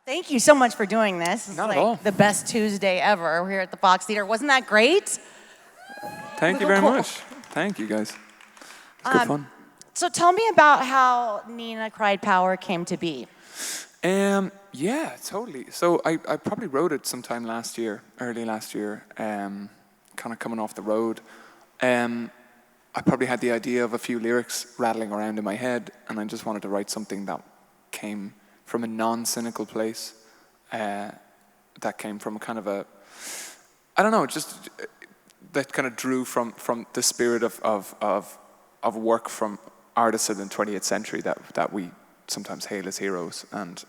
Thank you so much for doing this. It's Not like at all. the best Tuesday ever. We're here at the Fox Theater. Wasn't that great? Thank you very much. Thank you, guys. It's good fun. So tell me about how Nina Cried Power came to be. Yeah, totally. So I probably wrote it sometime early last year, kind of coming off the road. I probably had the idea of a few lyrics rattling around in my head, and I just wanted to write something that came from a non-cynical place, that came from a kind of a, I don't know, just that kind of drew from the spirit of work from artists of the 20th century that we sometimes hail as heroes, and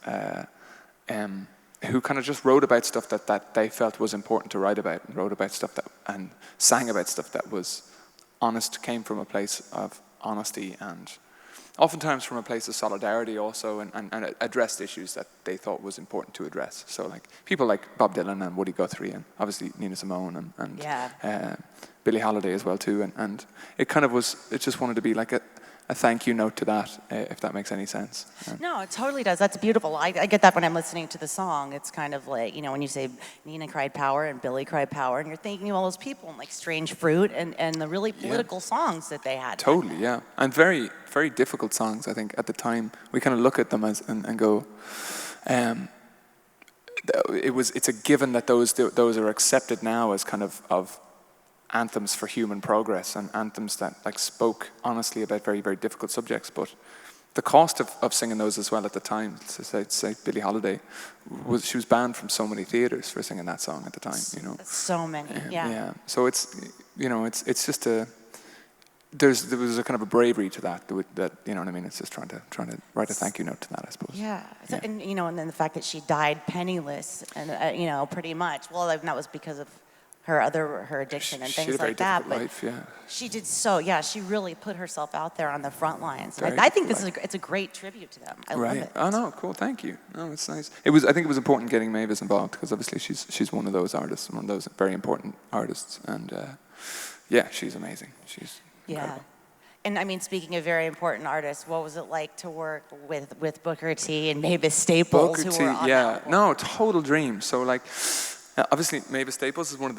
who kind of just wrote about stuff that they felt was important to write about, and wrote about stuff and sang about stuff that was honest, came from a place of honesty, and oftentimes from a place of solidarity also, and addressed issues that they thought was important to address. So like people like Bob Dylan and Woody Guthrie, and obviously Nina Simone, and Billie Holiday as well too, and it kind of was, it just wanted to be like a thank you note to that, if that makes any sense. No, it totally does. That's beautiful. I get that when I'm listening to the song. It's kind of like, when you say Nina Cried Power and Billy Cried Power, and you're thinking of all those people and like Strange Fruit and the really political songs that they had. Totally, yeah. And very, very difficult songs, I think, at the time. We kind of look at them and go, it's a given that those are accepted now as kind of anthems for human progress, and anthems that like spoke honestly about very, very difficult subjects. But the cost of singing those as well at the time, say Billie Holiday, she was banned from so many theaters for singing that song at the time. So many, yeah. So it's just there was a kind of a bravery to that you know what I mean. It's just trying to write a thank you note to that, I suppose. Yeah. And and then the fact that she died penniless, and pretty much. Well, that was because of her addiction and things like that. But life, yeah. She did she really put herself out there on the front lines. I think it's a great tribute to them. I love it. Oh no, cool, thank you. No, it's nice. I think it was important getting Mavis involved, because obviously she's one of those artists, one of those very important artists, and she's amazing. She's incredible. And I mean, speaking of very important artists, what was it like to work with Booker T and Mavis Staples? Booker T, no, total dream. So like, obviously, Mavis Staples is one of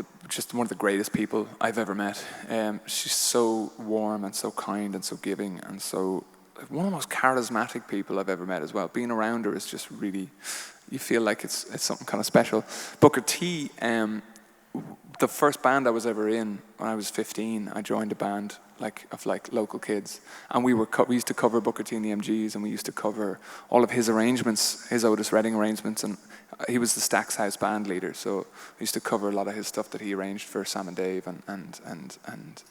the greatest people I've ever met. She's so warm and so kind and so giving, and so one of the most charismatic people I've ever met as well. Being around her is just really, you feel like it's something kind of special. Booker T, the first band I was ever in when I was 15, I joined a band of local kids, and we used to cover Booker T and the MGs, and we used to cover all of his arrangements, his Otis Redding arrangements, and he was the Stax House band leader, so I used to cover a lot of his stuff that he arranged for Sam and Dave and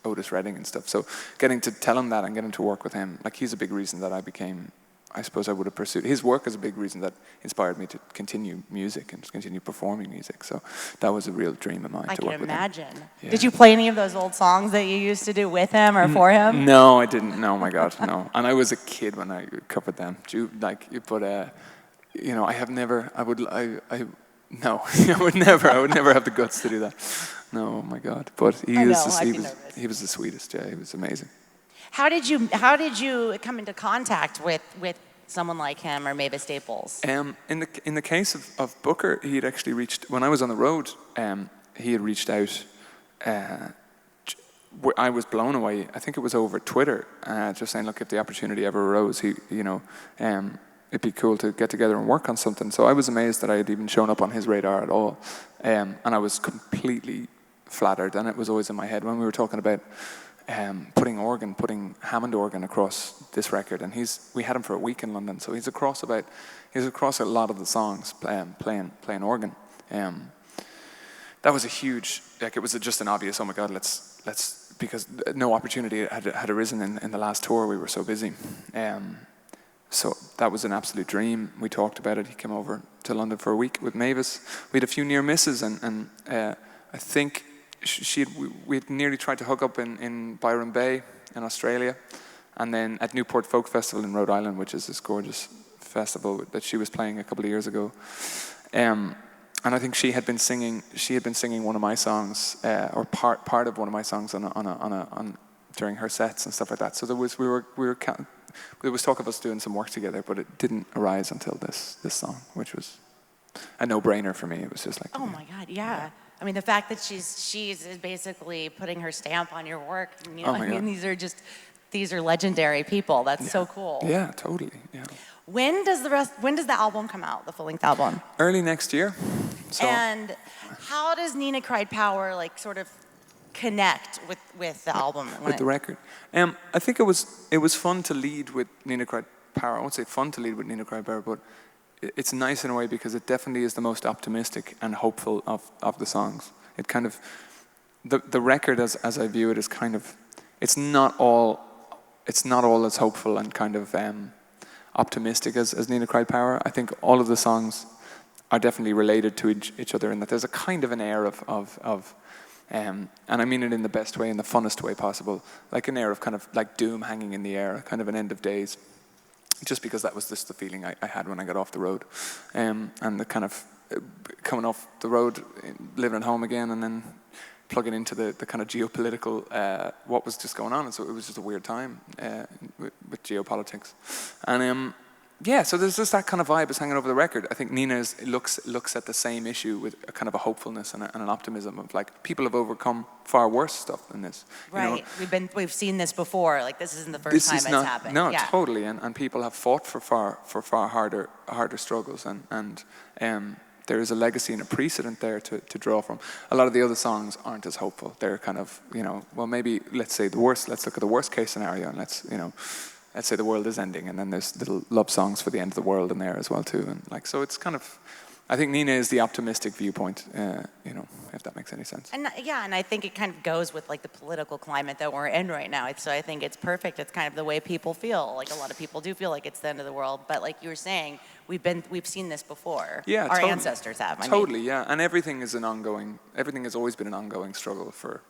Otis Redding and stuff. So getting to tell him that and getting to work with him, like, he's a big reason that I suppose I would have pursued. His work is a big reason that inspired me to continue music and to continue performing music. So that was a real dream of mine to work with him. I can imagine. Yeah. Did you play any of those old songs that you used to do with him or for him? No, I didn't. No, my God, no. And I was a kid when I covered them. I have never. I would never have the guts to do that. No, my God. But he was the sweetest. Yeah, he was amazing. How did you come into contact with someone like him or Mavis Staples? In the case of Booker, he had actually reached, when I was on the road, he had reached out. I was blown away. I think it was over Twitter, just saying, look, if the opportunity ever arose, it'd be cool to get together and work on something. So I was amazed that I had even shown up on his radar at all, and I was completely flattered. And it was always in my head when we were talking about putting Hammond organ across this record, and we had him for a week in London, so he's across a lot of the songs playing organ. That was a huge, it was just an obvious, oh my God, let's because no opportunity had arisen in the last tour. We were so busy. So that was an absolute dream. We talked about it. He came over to London for a week with Mavis. We had a few near misses, and I think we'd nearly tried to hook up in Byron Bay in Australia, and then at Newport Folk Festival in Rhode Island, which is this gorgeous festival that she was playing a couple of years ago. And I think she had been singing one of my songs, or part of one of my songs on during her sets and stuff like that. So there was talk of us doing some work together, but it didn't arise until this song, which was a no-brainer for me. It was just like, Oh my God, yeah. I mean, the fact that she's basically putting her stamp on your work. You know, Oh my I mean, God. these are legendary people. That's so cool. Yeah, totally. Yeah. When does the album come out, the full-length album? Early next year. So And how does Nina Cried Power like sort of connect with the album? with the record, I think it was fun to lead with Nina Cried Power. I won't say fun to lead with Nina Cried Power, but it's nice in a way because it definitely is the most optimistic and hopeful of the songs. It kind of the record as I view it is kind of it's not all as hopeful and kind of optimistic as Nina Cried Power. I think all of the songs are definitely related to each other in that there's a kind of an air of and I mean it in the best way, in the funnest way possible, like an air of kind of like doom hanging in the air, kind of an end of days, just because that was just the feeling I had when I got off the road, and the kind of coming off the road, living at home again, and then plugging into the kind of geopolitical, what was just going on, and so it was just a weird time with geopolitics, and yeah, so there's just that kind of vibe is hanging over the record. I think Nina looks at the same issue with a kind of a hopefulness and an optimism of like people have overcome far worse stuff than this. Right, you know? we've seen this before. Like this isn't the first time it's happened. No, yeah. totally, and people have fought for far harder struggles, and there is a legacy and a precedent there to draw from. A lot of the other songs aren't as hopeful. They're kind of, well, maybe let's look at the worst case scenario, and let's say the world is ending, and then there's little love songs for the end of the world in there as well too, and like so it's kind of, I think Nina is the optimistic viewpoint, if that makes any sense. And yeah, and I think it kind of goes with like the political climate that we're in right now. So I think it's perfect. It's kind of the way people feel. Like a lot of people do feel like it's the end of the world, but like you were saying, we've seen this before. Yeah, our ancestors have. Totally, yeah, and everything has always been an ongoing struggle for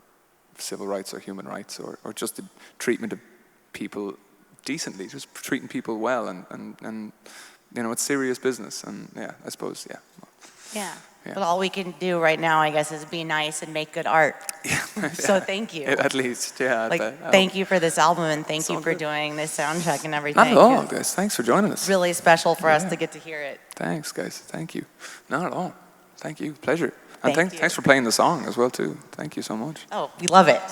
civil rights or human rights or just the treatment of people decently, just treating people well, and it's serious business, and yeah, I suppose, yeah. Yeah. But all we can do right now, I guess, is be nice and make good art. Yeah. So thank you. At least, yeah. Thank you for this album, and thank you for doing this sound check and everything. Not at all, guys. Thanks for joining us. It's really special for us to get to hear it. Thanks, guys. Thank you. Not at all. Thank you. Pleasure. Thanks for playing the song as well, too. Thank you so much. Oh, we love it.